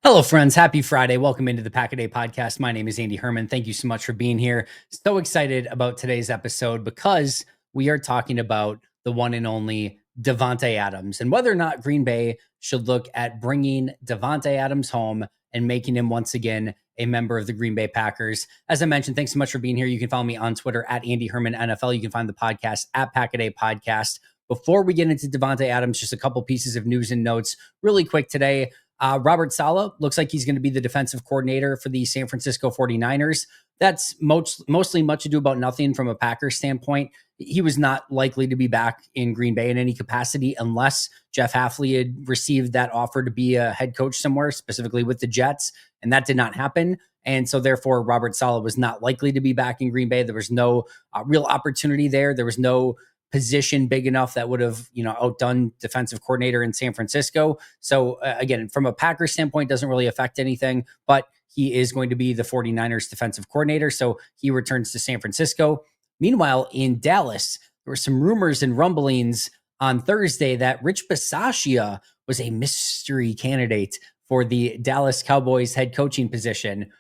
Hello, friends. Happy Friday. Welcome into the Pack a Day podcast. My name is Andy Herman. Thank you so much for being here. So excited about today's episode because we are talking about the one and only Davante Adams and whether or not Green Bay should look at bringing Davante Adams home and making him once again a member of the Green Bay Packers. As I mentioned, thanks so much for being here. You can follow me on Twitter at Andy Herman NFL. You can find the podcast at Pack a Day Podcast. Before we get into Davante Adams, just a couple pieces of news and notes really quick today. Robert Saleh looks like he's going to be the defensive coordinator for the San Francisco 49ers. That's mostly much ado about nothing from a Packers standpoint. He was not likely to be back in Green Bay in any capacity unless Jeff Hafley had received that offer to be a head coach somewhere, specifically with the Jets, and that did not happen. And so therefore, Robert Saleh was not likely to be back in Green Bay. There was no real opportunity there. There was no position big enough that would have, outdone defensive coordinator in San Francisco. So again, from a Packers standpoint, doesn't really affect anything, but he is going to be the 49ers defensive coordinator. So he returns to San Francisco. Meanwhile, in Dallas, there were some rumors and rumblings on Thursday that Rich Bisaccia was a mystery candidate for the Dallas Cowboys head coaching position.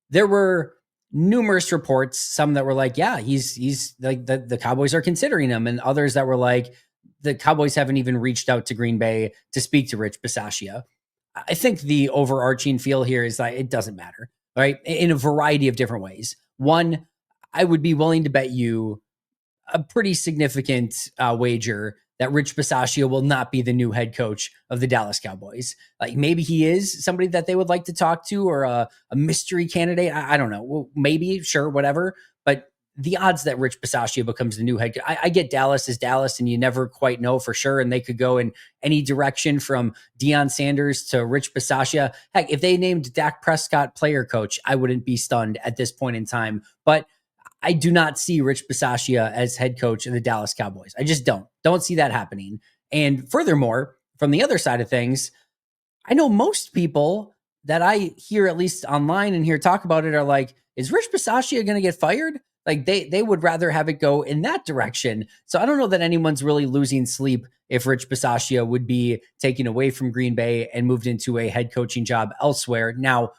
There were numerous reports, some that were like, yeah, he's like the Cowboys are considering him, and others that were like, the Cowboys haven't even reached out to Green Bay to speak to Rich Bisaccia. I think the overarching feel here is that it doesn't matter, right? In a variety of different ways. One, I would be willing to bet you a pretty significant wager that Rich Bisaccia will not be the new head coach of the Dallas Cowboys. Like maybe he is somebody that they would like to talk to, or a mystery candidate. I don't know. Well, maybe, sure, whatever. But the odds that Rich Bisaccia becomes the new head coach, I get Dallas is Dallas, and you never quite know for sure. And they could go in any direction from Deion Sanders to Rich Bisaccia. Heck, if they named Dak Prescott player coach, I wouldn't be stunned at this point in time. But I do not see Rich Bisaccia as head coach of the Dallas Cowboys. I just don't see that happening. And furthermore, from the other side of things, I know most people that I hear, at least online and hear talk about it, are like, is Rich Bisaccia going to get fired? Like they would rather have it go in that direction. So I don't know that anyone's really losing sleep if Rich Bisaccia would be taken away from Green Bay and moved into a head coaching job elsewhere. Now,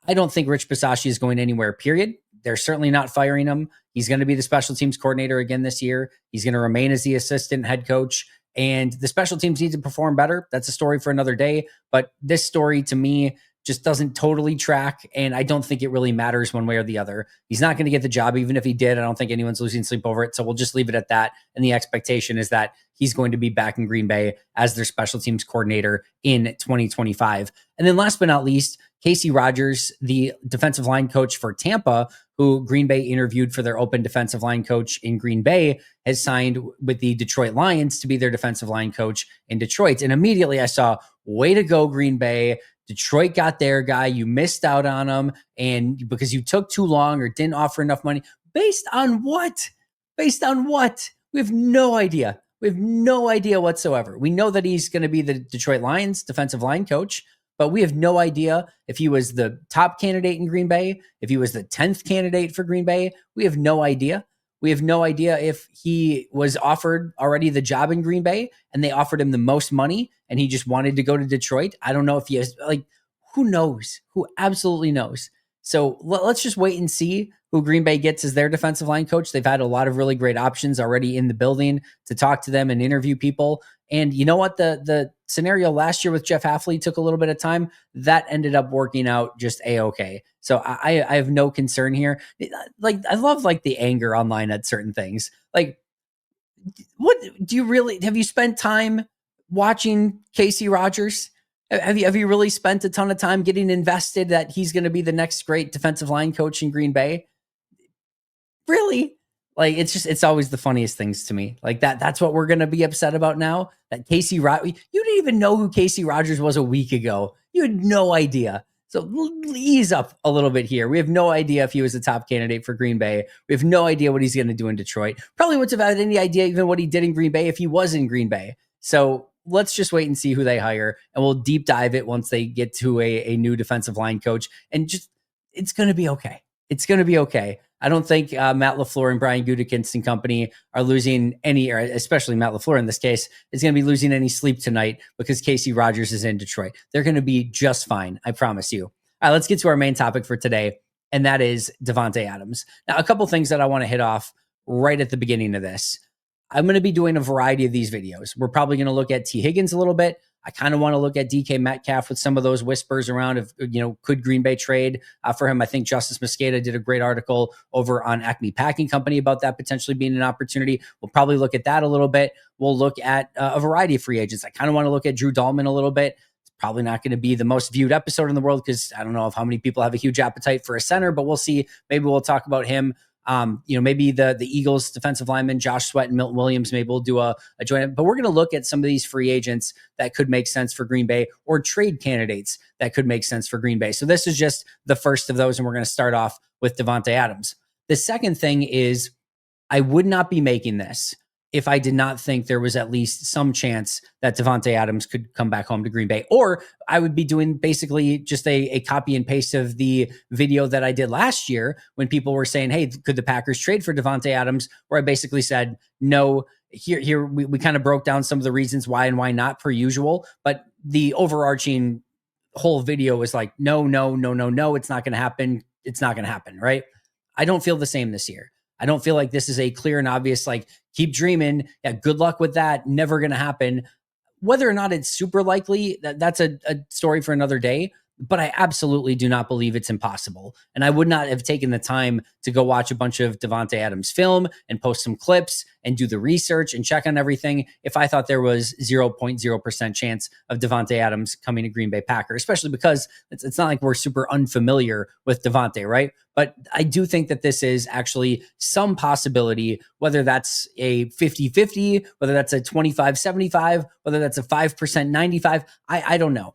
I don't think Rich Bisaccia is going anywhere, period. They're certainly not firing him. He's going to be the special teams coordinator again this year. He's going to remain as the assistant head coach, and the special teams need to perform better. That's a story for another day. But this story to me just doesn't totally track, and I don't think it really matters one way or the other. He's not going to get the job. Even if he did, I don't think anyone's losing sleep over it. So we'll just leave it at that. And the expectation is that he's going to be back in Green Bay as their special teams coordinator in 2025. And then last but not least, Casey Rogers, the defensive line coach for Tampa, who Green Bay interviewed for their open defensive line coach in Green Bay, has signed with the Detroit Lions to be their defensive line coach in Detroit. And immediately I saw, way to go, Green Bay. Detroit got their guy. You missed out on him, and because you took too long or didn't offer enough money. Based on what? Based on what? We have no idea. We have no idea whatsoever. We know that he's going to be the Detroit Lions defensive line coach, but we have no idea if he was the top candidate in Green Bay, if he was the 10th candidate for Green Bay. We have no idea. We have no idea if he was offered already the job in Green Bay and they offered him the most money and he just wanted to go to Detroit. I don't know if he has, who knows? Who absolutely knows? So let's just wait and see who Green Bay gets as their defensive line coach. They've had a lot of really great options already in the building to talk to them and interview people. And you know what? The scenario last year with Jeff Hafley took a little bit of time. That ended up working out just A-okay. So I have no concern here. I love the anger online at certain things. Like, what do you really, have you spent time watching Casey Rogers? Have you really spent a ton of time getting invested that he's going to be the next great defensive line coach in Green Bay? Really? It's always the funniest things to me. That's what we're going to be upset about now. That Casey Rogers, you didn't even know who Casey Rogers was a week ago. You had no idea. So ease up a little bit here. We have no idea if he was a top candidate for Green Bay. We have no idea what he's going to do in Detroit. Probably wouldn't have had any idea even what he did in Green Bay if he was in Green Bay. So let's just wait and see who they hire, and we'll deep dive it once they get to a new defensive line coach. And just, it's going to be okay. It's going to be okay. I don't think Matt LaFleur and Brian Gutekunst and company are losing any, or especially Matt LaFleur in this case, is going to be losing any sleep tonight because Casey Rogers is in Detroit. They're going to be just fine. I promise you. All right, let's get to our main topic for today, and that is Davante Adams. Now, a couple things that I want to hit off right at the beginning of this. I'm going to be doing a variety of these videos. We're probably going to look at T. Higgins a little bit. I kind of want to look at DK Metcalf with some of those whispers around of, could Green Bay trade for him? I think Justice Mosqueda did a great article over on Acme Packing Company about that potentially being an opportunity. We'll probably look at that a little bit. We'll look at a variety of free agents. I kind of want to look at Drew Dalman a little bit. It's probably not going to be the most viewed episode in the world because I don't know how many people have a huge appetite for a center, but we'll see. Maybe we'll talk about him. Maybe the Eagles defensive lineman, Josh Sweat and Milton Williams, maybe we'll do a joint, but we're going to look at some of these free agents that could make sense for Green Bay or trade candidates that could make sense for Green Bay. So this is just the first of those. And we're going to start off with Davante Adams. The second thing is I would not be making this if I did not think there was at least some chance that Davante Adams could come back home to Green Bay, or I would be doing basically just a copy and paste of the video that I did last year when people were saying, hey, could the Packers trade for Davante Adams? Where I basically said, no, here we kind of broke down some of the reasons why and why not per usual, but the overarching whole video was like, no, it's not going to happen. It's not going to happen, right? I don't feel the same this year. I don't feel like this is a clear and obvious, like, keep dreaming. Yeah, good luck with that. Never going to happen. Whether or not it's super likely, that's a story for another day. But I absolutely do not believe it's impossible. And I would not have taken the time to go watch a bunch of Davante Adams film and post some clips and do the research and check on everything if I thought there was 0.0% chance of Davante Adams coming to Green Bay Packers, especially because it's not like we're super unfamiliar with Davante, right? But I do think that this is actually some possibility, whether that's a 50-50, whether that's a 25-75, whether that's a 5% 95, I don't know.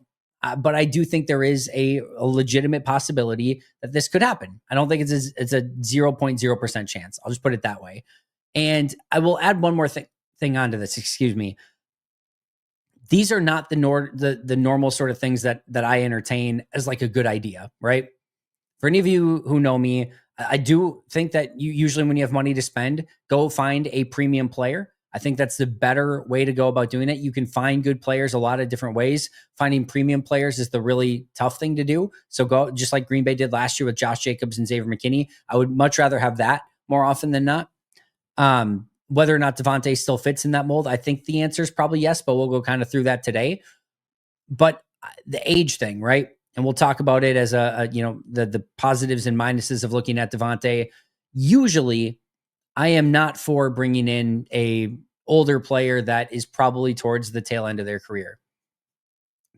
But I do think there is a legitimate possibility that this could happen. I don't think it's a 0.0% chance. I'll just put it that way. And I will add one more thing onto this. Excuse me. These are not the normal sort of things that I entertain as like a good idea, right? For any of you who know me, I do think that you usually, when you have money to spend, go find a premium player. I think that's the better way to go about doing it. You can find good players a lot of different ways. Finding premium players is the really tough thing to do. So go just like Green Bay did last year with Josh Jacobs and Xavier McKinney. I would much rather have that more often than not. Whether or not Davante still fits in that mold, I think the answer is probably yes, but we'll go kind of through that today. But the age thing, right? And we'll talk about it as the positives and minuses of looking at Davante. Usually, I am not for bringing in a older player that is probably towards the tail end of their career.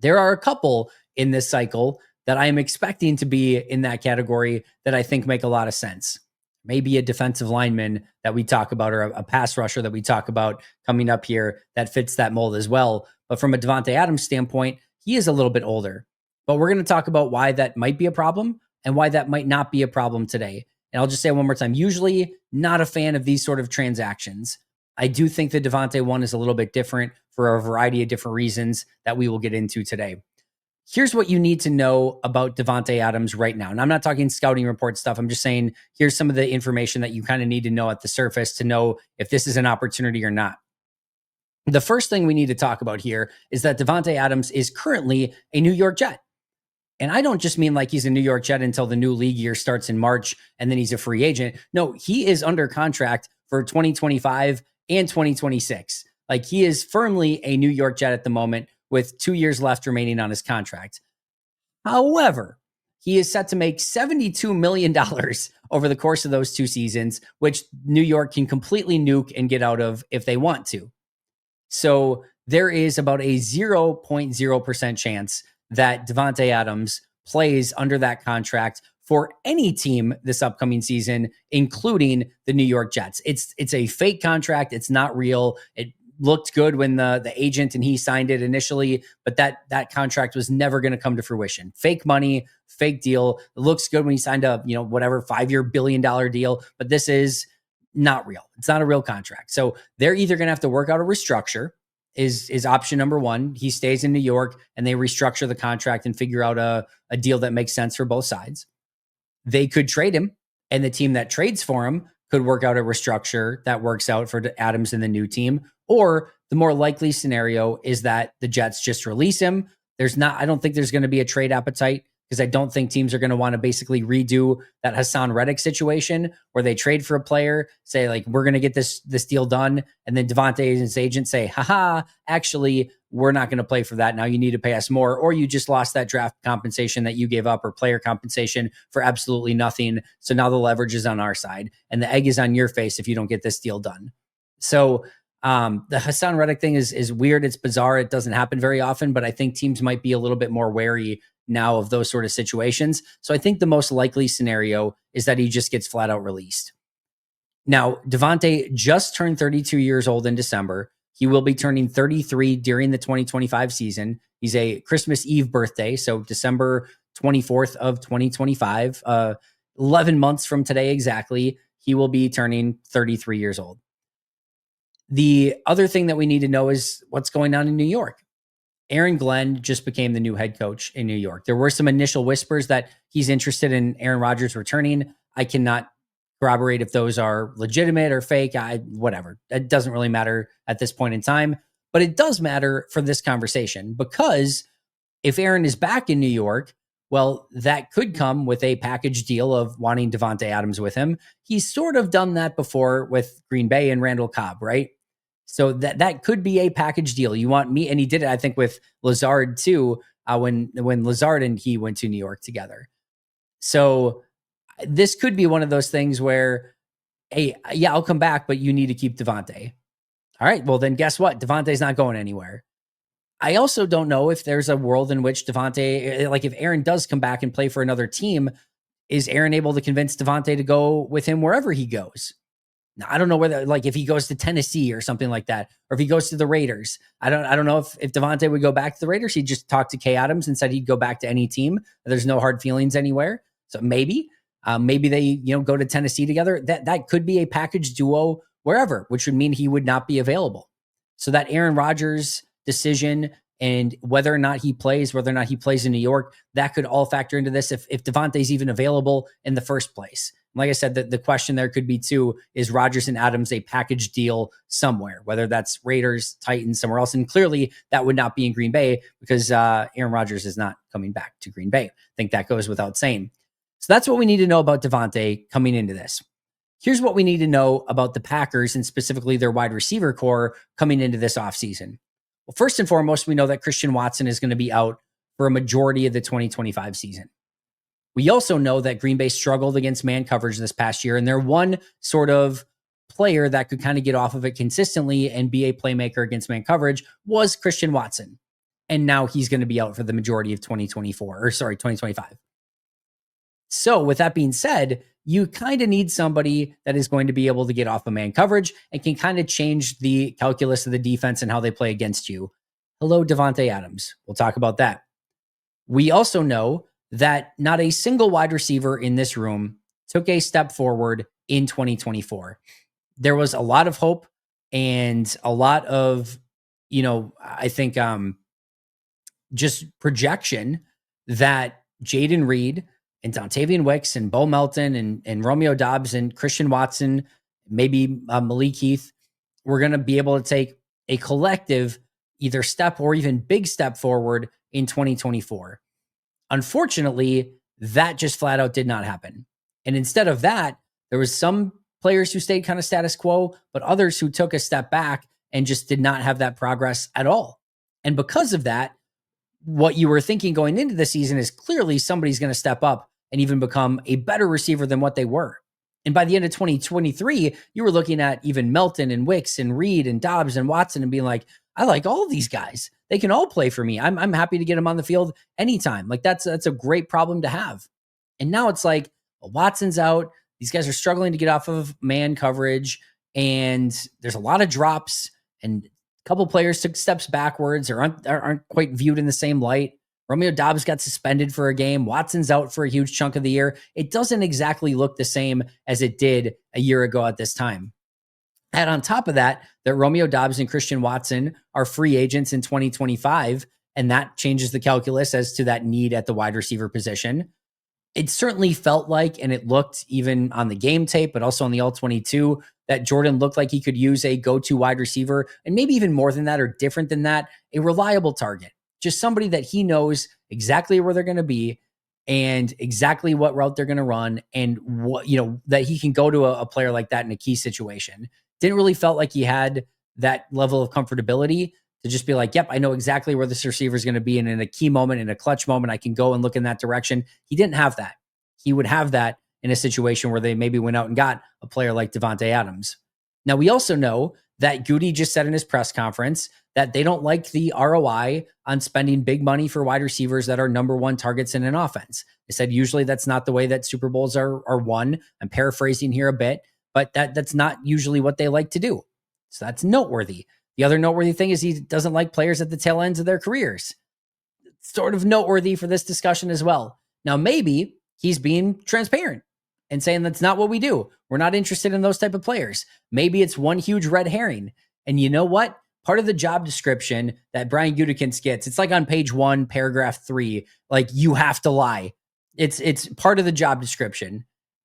There are a couple in this cycle that I am expecting to be in that category that I think make a lot of sense. Maybe a defensive lineman that we talk about, or a pass rusher that we talk about coming up here that fits that mold as well. But from a Davante Adams standpoint, he is a little bit older. But we're going to talk about why that might be a problem and why that might not be a problem today. And I'll just say one more time, usually not a fan of these sort of transactions. I do think the Davante one is a little bit different for a variety of different reasons that we will get into today. Here's what you need to know about Davante Adams right now. And I'm not talking scouting report stuff. I'm just saying, here's some of the information that you kind of need to know at the surface to know if this is an opportunity or not. The first thing we need to talk about here is that Davante Adams is currently a New York Jet. And I don't just mean like he's a New York Jet until the new league year starts in March and then he's a free agent. No, he is under contract for 2025 and 2026. Like, he is firmly a New York Jet at the moment with 2 years left remaining on his contract. However, he is set to make $72 million over the course of those 2 seasons, which New York can completely nuke and get out of if they want to. So there is about a 0.0% chance that Davante Adams plays under that contract for any team this upcoming season, including the New York Jets. It's a fake contract. It's not real. It looked good when the agent and he signed it initially, but that contract was never going to come to fruition. Fake money, fake deal. It looks good when he signed a, whatever, 5-year billion-dollar deal, but this is not real. It's not a real contract. So they're either going to have to work out a restructure, is option number one. He stays in New York and they restructure the contract and figure out a deal that makes sense for both sides. They could trade him And the team that trades for him could work out a restructure that works out for Adams and the new team. Or the more likely scenario is that the Jets just release him. I don't think there's going to be a trade appetite, because I don't think teams are going to want to basically redo that Hassan Reddick situation where they trade for a player, say like, we're going to get this deal done. And then Davante and his agent say, haha, actually, we're not going to play for that. Now you need to pay us more, or you just lost that draft compensation that you gave up, or player compensation, for absolutely nothing. So now the leverage is on our side and the egg is on your face if you don't get this deal done. So the Hassan Reddick thing is weird. It's bizarre. It doesn't happen very often, but I think teams might be a little bit more wary now of those sort of situations. So I think the most likely scenario is that he just gets flat out released. Now, Davante just turned 32 years old in December. He will be turning 33 during the 2025 season. He's a Christmas Eve birthday, so December 24th of 2025, 11 months from today exactly, he will be turning 33 years old. The other thing that we need to know is what's going on in New York. Aaron Glenn just became the new head coach in New York. There were some initial whispers that he's interested in Aaron Rodgers returning. I cannot corroborate if those are legitimate or fake. Whatever. It doesn't really matter at this point in time, but it does matter for this conversation, because if Aaron is back in New York, well, that could come with a package deal of wanting Davante Adams with him. He's sort of done that before with Green Bay and Randall Cobb, right? So that could be a package deal. You want me, and he did it, I think, with Lazard too, when Lazard and he went to New York together. So this could be one of those things where, hey, yeah, I'll come back, but you need to keep Davante. All right, well then guess what? Davante's not going anywhere. I also don't know if there's a world in which Davante, like if Aaron does come back and play for another team, is Aaron able to convince Davante to go with him wherever he goes? Now, I don't know whether, like, if he goes to Tennessee or something like that, or if he goes to the Raiders. I don't know if Davante would go back to the Raiders. He'd just talk to Kay Adams and said he'd go back to any team. There's no hard feelings anywhere. So maybe they go to Tennessee together. That could be a package duo wherever, which would mean he would not be available. So that Aaron Rodgers decision and whether or not he plays in New York, that could all factor into this if Davante's even available in the first place. Like I said, the question there could be too, is Rodgers and Adams a package deal somewhere, whether that's Raiders, Titans, somewhere else. And clearly that would not be in Green Bay, because Aaron Rodgers is not coming back to Green Bay. I think that goes without saying. So that's what we need to know about Davante coming into this. Here's what we need to know about the Packers, and specifically their wide receiver core coming into this offseason. Well, first and foremost, we know that Christian Watson is going to be out for a majority of the 2025 season. We also know that Green Bay struggled against man coverage this past year, and their one sort of player that could kind of get off of it consistently and be a playmaker against man coverage was Christian Watson. And now he's going to be out for the majority of 2025. So with that being said, you kind of need somebody that is going to be able to get off of man coverage and can kind of change the calculus of the defense and how they play against you. Hello, Davante Adams. We'll talk about that. We also know that not a single wide receiver in this room took a step forward in 2024. There was a lot of hope and a lot of, I think just projection that Jaden Reed and Dontavian Wicks and Bo Melton and Romeo Doubs and Christian Watson, maybe Malik Heath, were going to be able to take a collective either step or even big step forward in 2024. Unfortunately, that just flat out did not happen. And instead of that, there was some players who stayed kind of status quo, but others who took a step back and just did not have that progress at all. And because of that, what you were thinking going into the season is clearly somebody's going to step up and even become a better receiver than what they were. And by the end of 2023, you were looking at even Melton and Wicks and Reed and Dobbs and Watson and being like, I like all of these guys. They can all play for me. I'm happy to get them on the field anytime. Like that's a great problem to have. And now it's like, well, Watson's out. These guys are struggling to get off of man coverage, and there's a lot of drops, and a couple players took steps backwards or aren't quite viewed in the same light. Romeo Doubs got suspended for a game. Watson's out for a huge chunk of the year. It doesn't exactly look the same as it did a year ago at this time. And on top of that Romeo Doubs and Christian Watson are free agents in 2025, and that changes the calculus as to that need at the wide receiver position. it certainly felt like, and it looked even on the game tape, but also on the All-22, that Jordan looked like he could use a go-to wide receiver, and maybe even more than that or different than that, a reliable target. Just somebody that he knows exactly where they're going to be and exactly what route they're going to run, and what, that he can go to a player like that in a key situation. Didn't really felt like he had that level of comfortability to just be like, yep, I know exactly where this receiver is going to be. And in a key moment, in a clutch moment, I can go and look in that direction. He didn't have that. He would have that in a situation where they maybe went out and got a player like Davante Adams. Now, we also know that Goody just said in his press conference that they don't like the ROI on spending big money for wide receivers that are number one targets in an offense. They said usually that's not the way that Super Bowls are won. I'm paraphrasing here a bit, but that's not usually what they like to do. So that's noteworthy. The other noteworthy thing is he doesn't like players at the tail ends of their careers. It's sort of noteworthy for this discussion as well. Now, maybe he's being transparent and saying that's not what we do. We're not interested in those type of players. Maybe it's one huge red herring. And you know what? Part of the job description that Brian Gutekunst gets, it's like on page 1, paragraph 3, like you have to lie. It's part of the job description.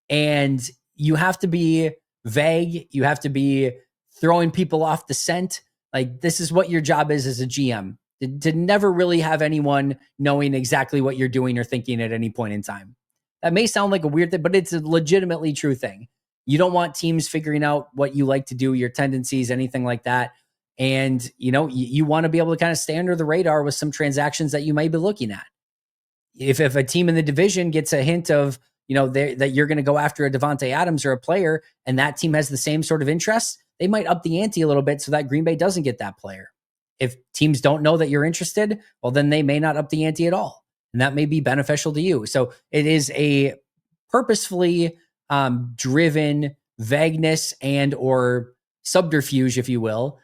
And you have to be vague. You have to be throwing people off the scent. Like, this is what your job is as a GM, to never really have anyone knowing exactly what you're doing or thinking at any point in time. That may sound like a weird thing, but it's a legitimately true thing. You don't want teams figuring out what you like to do, your tendencies, anything like that. And, you want to be able to kind of stay under the radar with some transactions that you might be looking at. If a team in the division gets a hint of, that you're going to go after a Davante Adams or a player, and that team has the same sort of interests, they might up the ante a little bit so that Green Bay doesn't get that player. If teams don't know that you're interested, well, then they may not up the ante at all. And that may be beneficial to you. So it is a purposefully driven vagueness and or subterfuge, if you will,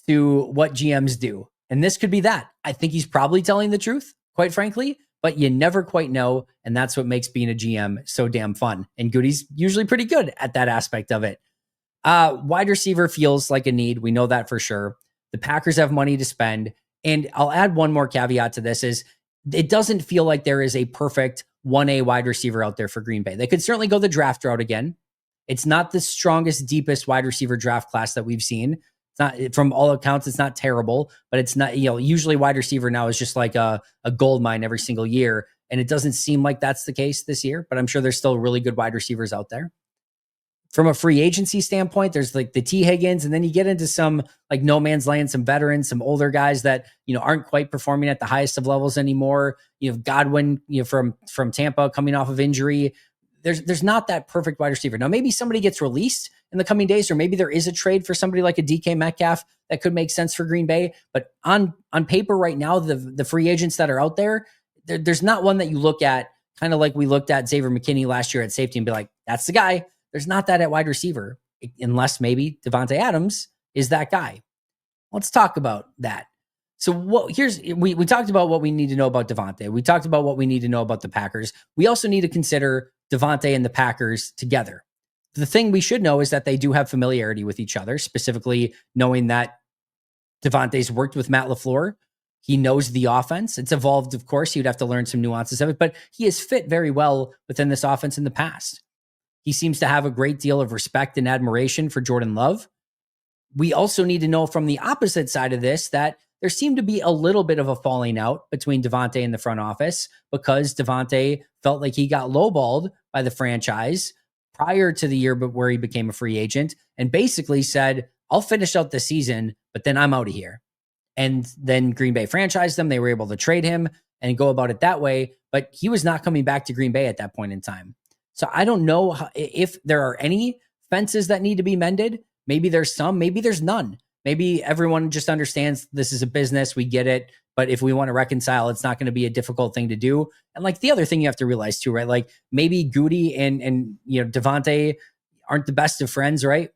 to what GMs do. And this could be that. I think he's probably telling the truth, quite frankly, but you never quite know. And that's what makes being a GM so damn fun. And Goody's usually pretty good at that aspect of it. Wide receiver feels like a need. We know that for sure. The Packers have money to spend. And I'll add one more caveat to this is it doesn't feel like there is a perfect 1A wide receiver out there for Green Bay. They could certainly go the draft route again. It's not the strongest, deepest wide receiver draft class that we've seen. It's not, from all accounts, it's not terrible, but it's not, usually wide receiver now is just like a gold mine every single year. And it doesn't seem like that's the case this year, but I'm sure there's still really good wide receivers out there. From a free agency standpoint, there's like the T. Higgins, and then you get into some like no man's land, some veterans, some older guys that, aren't quite performing at the highest of levels anymore. You have Godwin, from Tampa coming off of injury. There's not that perfect wide receiver. Now, maybe somebody gets released in the coming days, or maybe there is a trade for somebody like a DK Metcalf that could make sense for Green Bay. But on paper right now, the free agents that are out there's not one that you look at kind of like we looked at Xavier McKinney last year at safety and be like, that's the guy. There's not that at wide receiver, unless maybe Davante Adams is that guy. Let's talk about that. So we talked about what we need to know about Davante. We talked about what we need to know about the Packers. We also need to consider Davante and the Packers together. The thing we should know is that they do have familiarity with each other, specifically knowing that Davante's worked with Matt LaFleur. He knows the offense. It's evolved, of course. You'd have to learn some nuances of it, but he has fit very well within this offense in the past. He seems to have a great deal of respect and admiration for Jordan Love. We also need to know from the opposite side of this that there seemed to be a little bit of a falling out between Davante and the front office because Davante felt like he got lowballed by the franchise prior to the year where he became a free agent and basically said, I'll finish out the season, but then I'm out of here. And then Green Bay franchised them. They were able to trade him and go about it that way, but he was not coming back to Green Bay at that point in time. So I don't know if there are any fences that need to be mended. Maybe there's some, maybe there's none. Maybe everyone just understands this is a business. We get it. But if we want to reconcile, it's not going to be a difficult thing to do. And like the other thing you have to realize too, right? Like maybe Goody and Davante aren't the best of friends, right?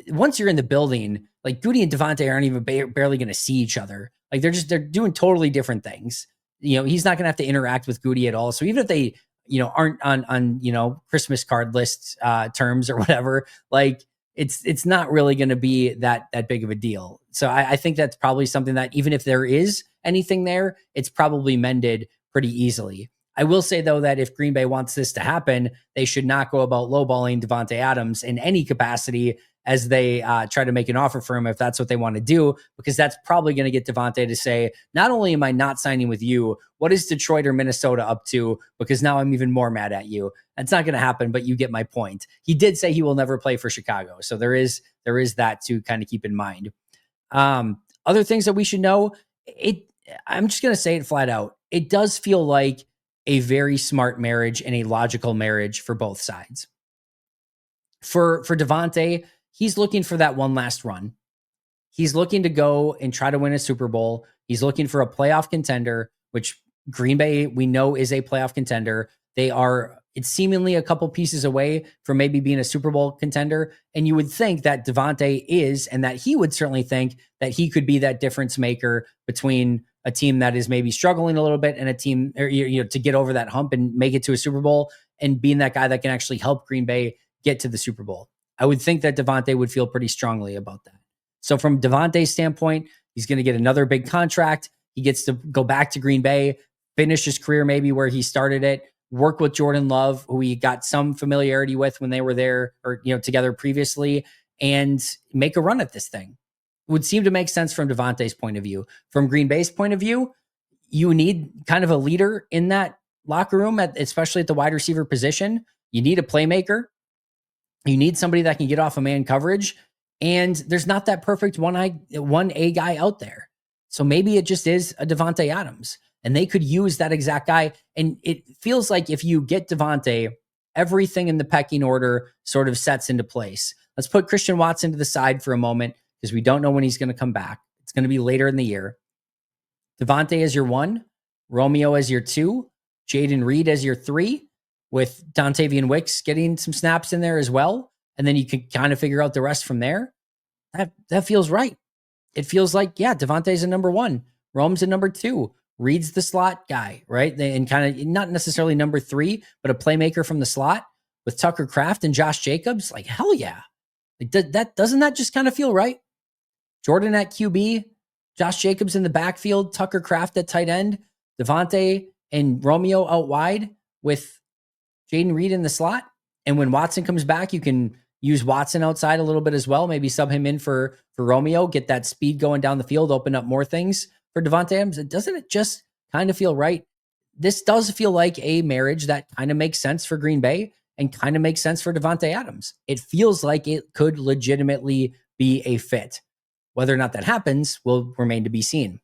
Once you're in the building, like Goody and Davante aren't even barely going to see each other. Like they're doing totally different things. He's not going to have to interact with Goody at all. So even if they aren't on Christmas card list terms or whatever, like it's not really going to be that big of a deal. So I think that's probably something that even if there is anything there, it's probably mended pretty easily. I will say, though, that if Green Bay wants this to happen, they should not go about lowballing Davante Adams in any capacity as they try to make an offer for him, if that's what they want to do, because that's probably going to get Davante to say, not only am I not signing with you, what is Detroit or Minnesota up to? Because now I'm even more mad at you. That's not going to happen, but you get my point. He did say he will never play for Chicago. So there is that to kind of keep in mind. Other things that we should know, I'm just going to say it flat out. It does feel like a very smart marriage and a logical marriage for both sides. For Davante, he's looking for that one last run. He's looking to go and try to win a Super Bowl. He's looking for a playoff contender, which Green Bay, we know, is a playoff contender. It's seemingly a couple pieces away from maybe being a Super Bowl contender. And you would think that Davante is, and that he would certainly think that he could be that difference maker between a team that is maybe struggling a little bit and a team, or, to get over that hump and make it to a Super Bowl, and being that guy that can actually help Green Bay get to the Super Bowl. I would think that Davante would feel pretty strongly about that. So from Davante's standpoint, he's going to get another big contract. He gets to go back to Green Bay, finish his career maybe where he started it, work with Jordan Love, who he got some familiarity with when they were there or together previously, and make a run at this thing. It would seem to make sense from Davante's point of view. From Green Bay's point of view, you need kind of a leader in that locker room, especially at the wide receiver position. You need a playmaker. You need somebody that can get off of man coverage. And there's not that perfect 1A guy out there. So maybe it just is a Davante Adams, and they could use that exact guy. And it feels like if you get Davante, everything in the pecking order sort of sets into place. Let's put Christian Watson to the side for a moment, because we don't know when he's going to come back. It's going to be later in the year. Davante as your 1, Romeo as your 2, Jaden Reed as your 3, with Dontavian Wicks getting some snaps in there as well. And then you can kind of figure out the rest from there. That feels right. It feels like, yeah, Davante's a number 1. Rome's a number 2. Reed's the slot guy, right? And kind of not necessarily number 3, but a playmaker from the slot with Tucker Kraft and Josh Jacobs. Like, hell yeah. Doesn't that just kind of feel right? Jordan at QB, Josh Jacobs in the backfield, Tucker Kraft at tight end, Davante and Romeo out wide with Jaden Reed in the slot. And when Watson comes back, you can use Watson outside a little bit as well. Maybe sub him in for Romeo, get that speed going down the field, open up more things for Davante Adams. Doesn't it just kind of feel right? This does feel like a marriage that kind of makes sense for Green Bay and kind of makes sense for Davante Adams. It feels like it could legitimately be a fit. Whether or not that happens will remain to be seen.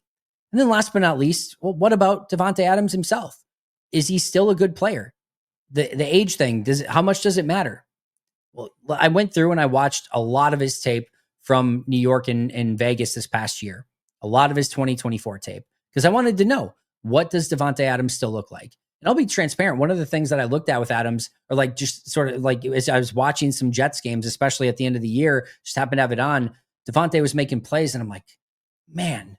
And then last but not least, well, what about Davante Adams himself? Is he still a good player? The age thing, how much does it matter? Well, I went through and I watched a lot of his tape from New York and Vegas this past year, a lot of his 2024 tape, because I wanted to know, what does Davante Adams still look like? And I'll be transparent. One of the things that I looked at with Adams, or like just sort of like as I was watching some Jets games, especially at the end of the year, just happened to have it on, Davante was making plays and I'm like, man,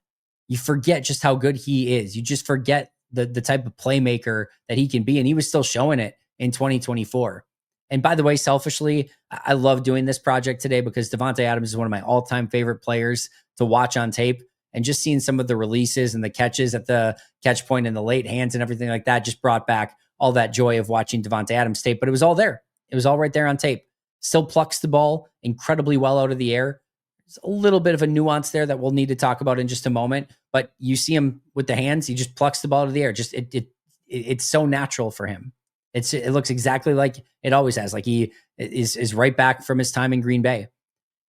you forget just how good he is. You just forget the type of playmaker that he can be. And he was still showing it in 2024. And by the way, selfishly, I love doing this project today because Davante Adams is one of my all-time favorite players to watch on tape. And just seeing some of the releases and the catches at the catch point and the late hands and everything like that just brought back all that joy of watching Davante Adams tape. But it was all there. It was all right there on tape. Still plucks the ball incredibly well out of the air. There's a little bit of a nuance there that we'll need to talk about in just a moment. But you see him with the hands, he just plucks the ball out of the air. Just it's so natural for him. It looks exactly like it always has. Like he is right back from his time in Green Bay.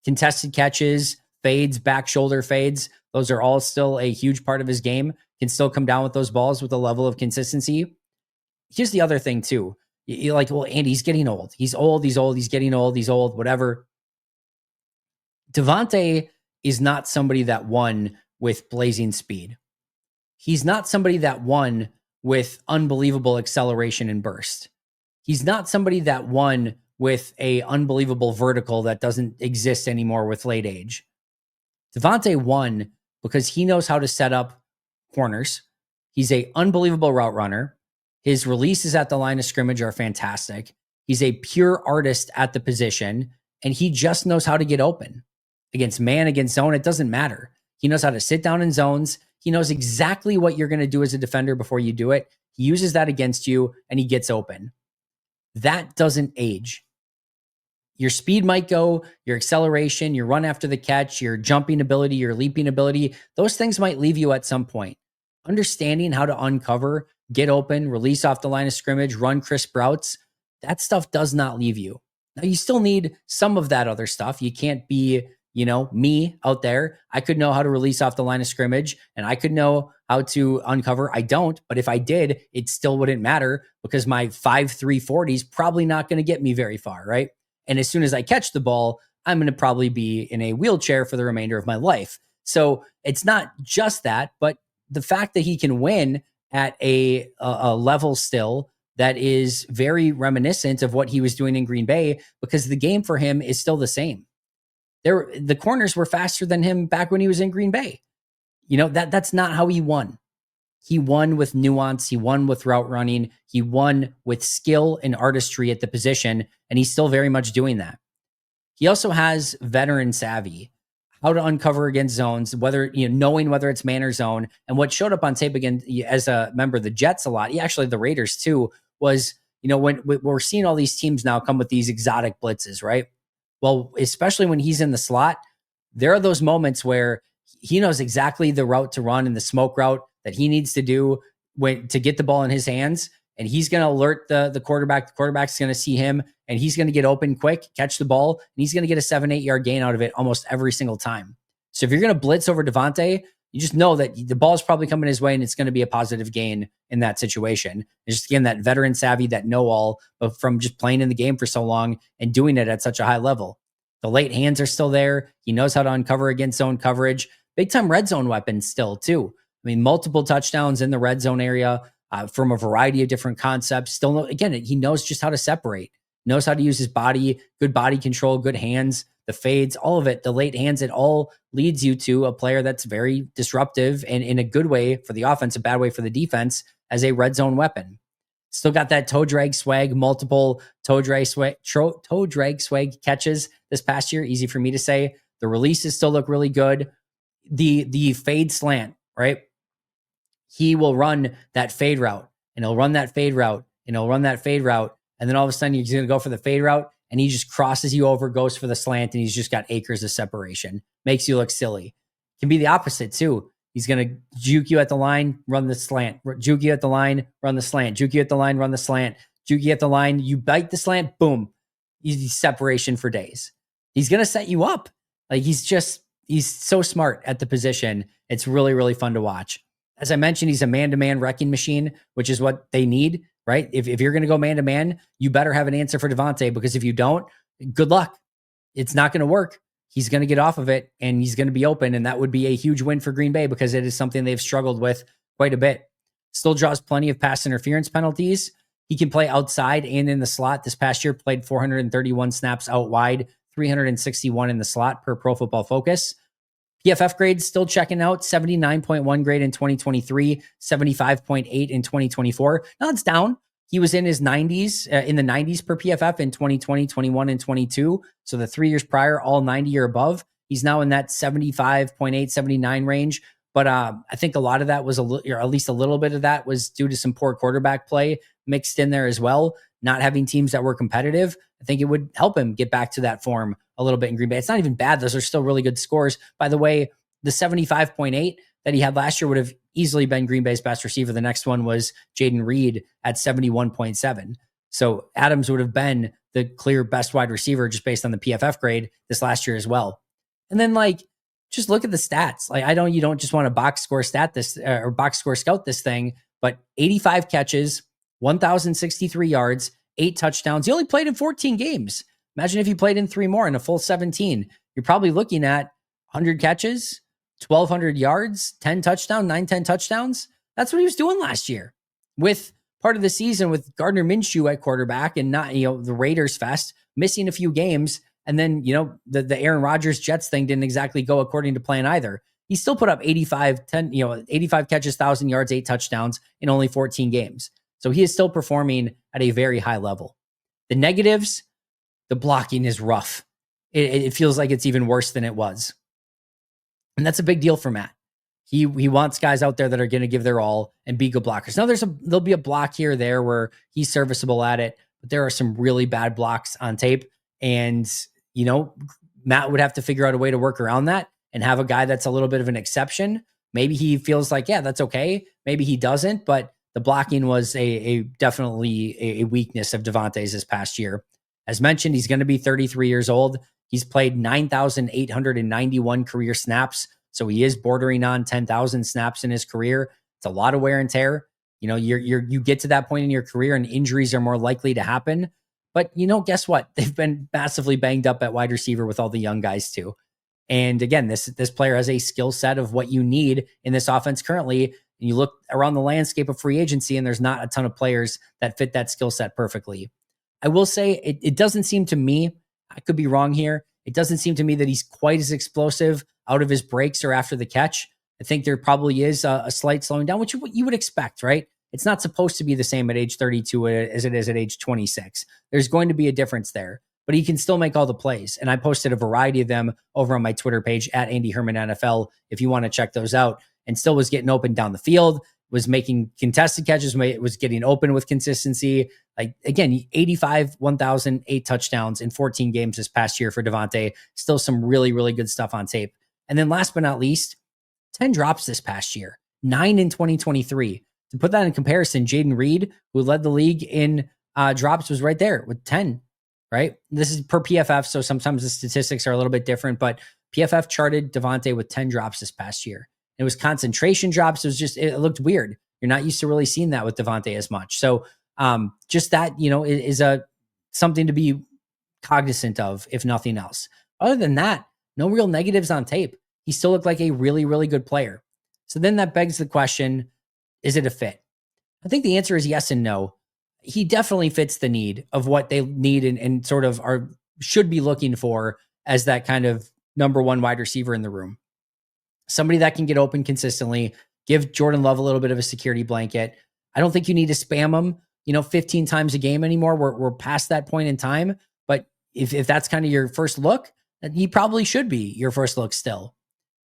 Contested catches, fades, back shoulder fades. Those are all still a huge part of his game. Can still come down with those balls with a level of consistency. Here's the other thing too. You're like, well, Andy, he's getting old. He's old. He's getting old. He's old, whatever. Davante is not somebody that won with blazing speed. He's not somebody that won with unbelievable acceleration and burst. He's not somebody that won with a unbelievable vertical that doesn't exist anymore with late age. Davante won because he knows how to set up corners. He's an unbelievable route runner. His releases at the line of scrimmage are fantastic. He's a pure artist at the position, and he just knows how to get open. Against man, against zone, it doesn't matter. He knows how to sit down in zones. He knows exactly what you're going to do as a defender before you do it. He uses that against you and he gets open. That doesn't age. Your speed might go, your acceleration, your run after the catch, your jumping ability, your leaping ability, those things might leave you at some point. Understanding how to uncover, get open, release off the line of scrimmage, run crisp routes, that stuff does not leave you. Now, you still need some of that other stuff. You can't be, me out there. I could know how to release off the line of scrimmage and I could know how to uncover. I don't, but if I did, it still wouldn't matter because my 5'3" 40 is probably not going to get me very far, right? And as soon as I catch the ball, I'm going to probably be in a wheelchair for the remainder of my life. So it's not just that, but the fact that he can win at a level still that is very reminiscent of what he was doing in Green Bay, because the game for him is still the same. The corners were faster than him back when he was in Green Bay. That's not how he won. He won with nuance. He won with route running. He won with skill and artistry at the position, and he's still very much doing that. He also has veteran savvy, how to uncover against zones, knowing whether it's man or zone. And what showed up on tape again as a member of the Jets a lot, actually the Raiders too, was, when we're seeing all these teams now come with these exotic blitzes, right? Well, especially when he's in the slot, there are those moments where he knows exactly the route to run and the smoke route that he needs to do to get the ball in his hands. And he's going to alert the quarterback. The quarterback's going to see him and he's going to get open quick, catch the ball, and he's going to get a 7-8 yard gain out of it almost every single time. So if you're going to blitz over Davante, you just know that the ball is probably coming his way and it's going to be a positive gain in that situation. It's just, again, that veteran savvy, that know-all, but from just playing in the game for so long and doing it at such a high level. The late hands are still there. He knows how to uncover against zone coverage. Big time red zone weapons still too. I mean, multiple touchdowns in the red zone area from a variety of different concepts. Still, again, he knows just how to separate, knows how to use his body, good body control, good hands, the fades, all of it, the late hands, it all leads you to a player that's very disruptive and in a good way for the offense, a bad way for the defense as a red zone weapon. Still got that toe drag swag, multiple toe drag swag catches this past year. Easy for me to say. The releases still look really good. The fade slant, right? He will run that fade route and he'll run that fade route and he'll run that fade route. And then all of a sudden he's going to go for the fade route and he just crosses you over, goes for the slant, and he's just got acres of separation. Makes you look silly. Can be the opposite too. He's going to juke you at the line, run the slant. Juke you at the line, run the slant. Juke you at the line, run the slant. Juke you at the line, you bite the slant, boom. Easy separation for days. He's going to set you up. Like he's so smart at the position. It's really, really fun to watch. As I mentioned, he's a man-to-man wrecking machine, which is what they need, right? If you're going to go man-to-man, you better have an answer for Davante, because if you don't, good luck. It's not going to work. He's going to get off of it and he's going to be open. And that would be a huge win for Green Bay because it is something they've struggled with quite a bit. Still draws plenty of pass interference penalties. He can play outside and in the slot. This past year played 431 snaps out wide, 361 in the slot per Pro Football Focus. PFF grades still checking out, 79.1 grade in 2023, 75.8 in 2024. Now it's down. He was in his 90s, in the 90s per PFF in 2020, 21, and 22. So the 3 years prior, all 90 or above. He's now in that 75.8, 79 range. But I think a lot of that was or at least a little bit of that was due to some poor quarterback play mixed in there as well. Not having teams that were competitive. I think it would help him get back to that form a little bit in Green Bay. It's not even bad. Those are still really good scores. By the way, the 75.8 that he had last year would have easily been Green Bay's best receiver. The next one was Jaden Reed at 71.7. So Adams would have been the clear best wide receiver just based on the PFF grade this last year as well. And then just look at the stats. You don't just want to box score scout this thing, but 85 catches, 1,063 yards, 8 touchdowns. He only played in 14 games. Imagine if he played in 3 more in a full 17. You're probably looking at 100 catches, 1,200 yards, 10 touchdowns, 10 touchdowns. That's what he was doing last year with part of the season with Gardner Minshew at quarterback and not, the Raiders fest, missing a few games. And then, the Aaron Rodgers Jets thing didn't exactly go according to plan either. He still put up 85 catches, 1,000 yards, 8 touchdowns in only 14 games. So he is still performing at a very high level. The negatives, the blocking is rough. It feels like it's even worse than it was. And that's a big deal for Matt. He wants guys out there that are going to give their all and be good blockers. Now there'll be a block here or there where he's serviceable at it, but there are some really bad blocks on tape. And, Matt would have to figure out a way to work around that and have a guy that's a little bit of an exception. Maybe he feels like, yeah, that's okay. Maybe he doesn't, but the blocking was definitely a weakness of Davante's this past year. As mentioned, he's going to be 33 years old. He's played 9,891 career snaps. So he is bordering on 10,000 snaps in his career. It's a lot of wear and tear. You get to that point in your career and injuries are more likely to happen. But guess what? They've been massively banged up at wide receiver with all the young guys too. And again, this player has a skill set of what you need in this offense currently. And you look around the landscape of free agency, and there's not a ton of players that fit that skill set perfectly. I will say it doesn't seem to me, I could be wrong here, it doesn't seem to me that he's quite as explosive out of his breaks or after the catch. I think there probably is a slight slowing down, which you would expect, right? It's not supposed to be the same at age 32 as it is at age 26. There's going to be a difference there, but he can still make all the plays. And I posted a variety of them over on my Twitter page at Andy Herman NFL if you want to check those out, and still was getting open down the field, was making contested catches, was getting open with consistency. Like, again, 85, 1,000, 8 touchdowns in 14 games this past year for Davante. Still some really, really good stuff on tape. And then last but not least, 10 drops this past year, 9 in 2023. To put that in comparison, Jaden Reed, who led the league in drops, was right there with 10, right? This is per PFF, so sometimes the statistics are a little bit different, but PFF charted Davante with 10 drops this past year. It was concentration drops. It looked weird. You're not used to really seeing that with Davante as much. So just that, is something to be cognizant of, if nothing else. Other than that, no real negatives on tape. He still looked like a really, really good player. So then that begs the question, is it a fit? I think the answer is yes and no. He definitely fits the need of what they need and sort of should be looking for as that kind of number one wide receiver in the room. Somebody that can get open consistently, give Jordan Love a little bit of a security blanket. I don't think you need to spam him, 15 times a game anymore. We're past that point in time. But if that's kind of your first look, then he probably should be your first look still.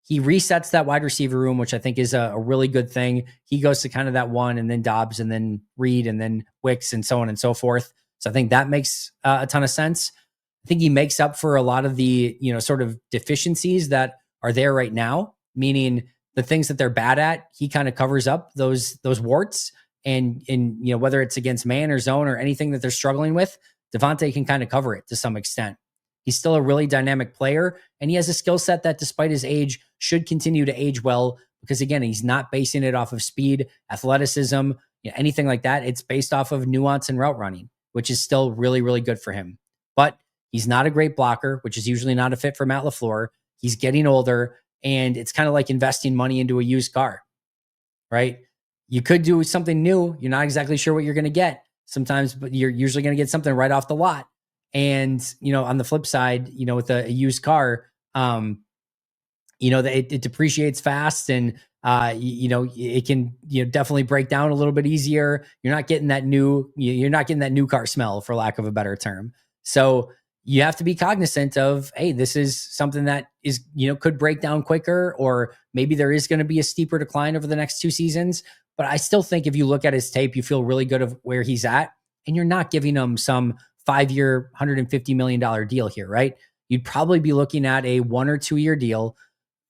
He resets that wide receiver room, which I think is a really good thing. He goes to kind of that one, and then Dobbs, and then Reed, and then Wicks, and so on and so forth. So I think that makes a ton of sense. I think he makes up for a lot of the, sort of deficiencies that are there right now, meaning the things that they're bad at, he kind of covers up those warts. And whether it's against man or zone or anything that they're struggling with, Davante can kind of cover it to some extent. He's still a really dynamic player, and he has a skill set that, despite his age, should continue to age well, because again, he's not basing it off of speed, athleticism, anything like that. It's based off of nuance and route running, which is still really, really good for him. But he's not a great blocker, which is usually not a fit for Matt LaFleur. He's getting older, and it's kind of like investing money into a used car, right? You could do something new. You're not exactly sure what you're going to get sometimes, but you're usually going to get something right off the lot. And, on the flip side, with a used car, it depreciates fast, and, it can, definitely break down a little bit easier. You're not getting that new car smell, for lack of a better term. So you have to be cognizant of, hey, this is something that is, could break down quicker, or maybe there is going to be a steeper decline over the next 2 seasons. But I still think if you look at his tape, you feel really good of where he's at, and you're not giving him some 5-year, $150 million deal here, right? You'd probably be looking at a 1 or 2 year deal,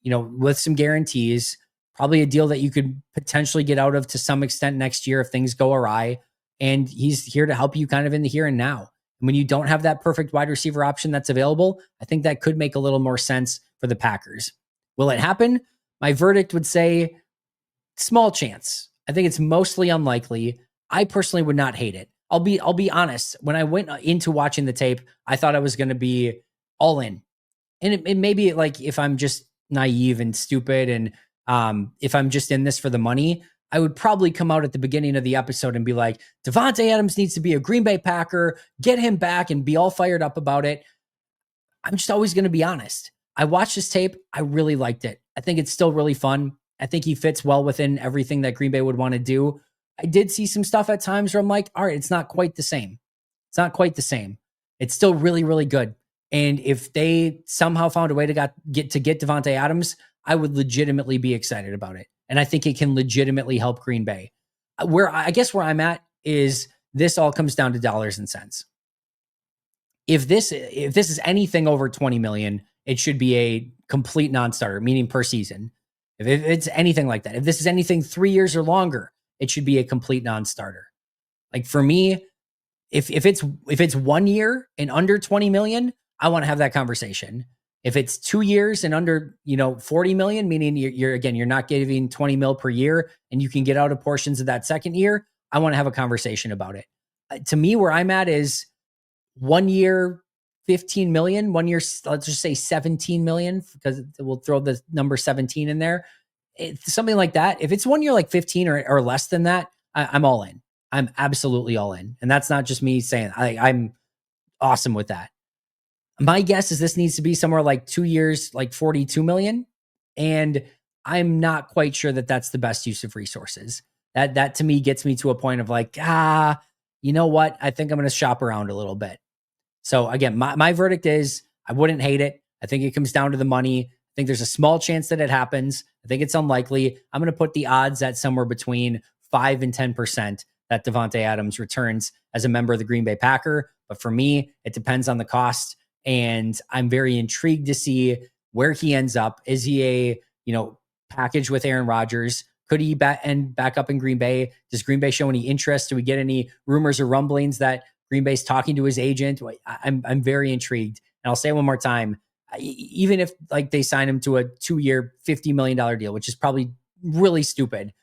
with some guarantees, probably a deal that you could potentially get out of to some extent next year if things go awry. And he's here to help you kind of in the here and now. And when you don't have that perfect wide receiver option that's available, I think that could make a little more sense for the Packers. Will it happen? My verdict would say small chance. I think it's mostly unlikely. I personally would not hate it. I'll be honest. When I went into watching the tape, I thought I was going to be all in. And it may be like, if I'm just naive and stupid, and if I'm just in this for the money, I would probably come out at the beginning of the episode and be like, Davante Adams needs to be a Green Bay Packer, get him back, and be all fired up about it. I'm just always going to be honest. I watched this tape. I really liked it. I think it's still really fun. I think he fits well within everything that Green Bay would want to do. I did see some stuff at times where I'm like, all right, it's not quite the same. It's not quite the same. It's still really, really good. And if they somehow found a way to get Davante Adams, I would legitimately be excited about it. And I think it can legitimately help Green Bay. Where I guess where I'm at is this all comes down to dollars and cents. If this is anything over 20 million, it should be a complete non-starter, meaning per season. If it's anything like that, if this is anything 3 years or longer, it should be a complete non-starter. Like for me, if it's 1 year and under 20 million, I want to have that conversation. If it's 2 years and under, 40 million, meaning you're not giving 20 mil per year and you can get out of portions of that second year, I want to have a conversation about it. To me, where I'm at is 1 year, 15 million, 1 year, let's just say 17 million, because we'll throw the number 17 in there. It's something like that. If it's 1 year, like 15 or less than that, I'm all in. I'm absolutely all in. And that's not just me saying I'm awesome with that. My guess is this needs to be somewhere like 2 years, like 42 million. And I'm not quite sure that that's the best use of resources. That to me gets me to a point of like, you know what? I think I'm going to shop around a little bit. So again, my verdict is I wouldn't hate it. I think it comes down to the money. I think there's a small chance that it happens. I think it's unlikely. I'm going to put the odds at somewhere between 5 and 10% that Davante Adams returns as a member of the Green Bay Packer. But for me, it depends on the cost. And I'm very intrigued to see where he ends up. Is he a, package with Aaron Rodgers? Could he end back up in Green Bay? Does Green Bay show any interest? Do we get any rumors or rumblings that Green Bay's talking to his agent? I'm very intrigued. And I'll say it one more time. Even if like they sign him to a 2-year, $50 million deal, which is probably really stupid,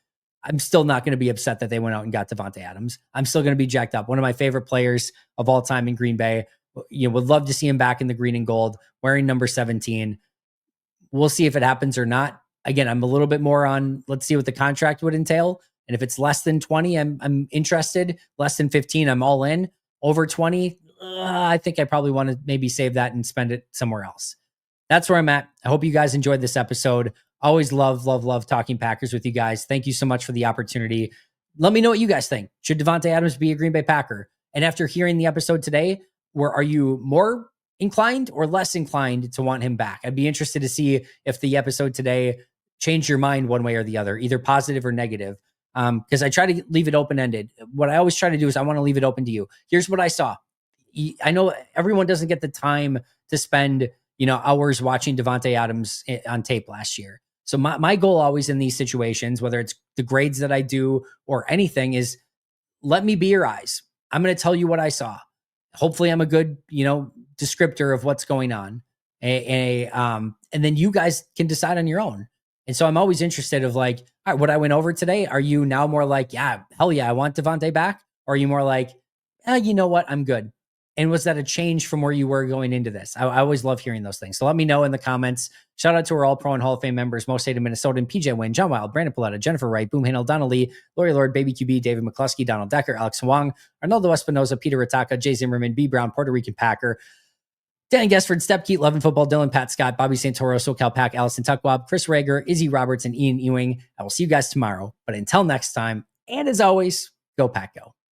I'm still not going to be upset that they went out and got Davante Adams. I'm still going to be jacked up. One of my favorite players of all time in Green Bay. Would love to see him back in the green and gold, wearing number 17. We'll see if it happens or not. Again, I'm a little bit more on, let's see what the contract would entail. And if it's less than 20, I'm interested. Less than 15, I'm all in. Over 20, I think I probably want to maybe save that and spend it somewhere else. That's where I'm at. I hope you guys enjoyed this episode. Always love talking Packers with you guys. Thank you so much for the opportunity. Let me know what you guys think. Should Davante Adams be a Green Bay Packer? And after hearing the episode today, are you more inclined or less inclined to want him back? I'd be interested to see if the episode today changed your mind one way or the other, either positive or negative. Because I try to leave it open-ended. What I always try to do is I want to leave it open to you. Here's what I saw. I know everyone doesn't get the time to spend, hours watching Davante Adams on tape last year. So my goal always in these situations, whether it's the grades that I do or anything, is let me be your eyes. I'm going to tell you what I saw. Hopefully I'm a good, descriptor of what's going on. And then you guys can decide on your own. And so I'm always interested of like, all right, what I went over today, are you now more like, yeah, hell yeah, I want Davante back? Or are you more like, you know what, I'm good? And was that a change from where you were going into this? I always love hearing those things. So let me know in the comments. Shout out to our All-Pro and Hall of Fame members, Mo State of Minnesota, and PJ Wynn, John Wild, Brandon Paletta, Jennifer Wright, Boom Handel, Donna Lee, Lori Lord, Baby QB, David McCluskey, Donald Decker, Alex Huang, Arnoldo Espinoza, Peter Rataka, Jay Zimmerman, B. Brown, Puerto Rican Packer, Dan Guestford, Step Keat, Lovin' Football, Dylan, Pat Scott, Bobby Santoro, SoCal Pack, Allison Tuckwab, Chris Rager, Izzy Roberts, and Ian Ewing. I will see you guys tomorrow. But until next time, and as always, go Pack Go.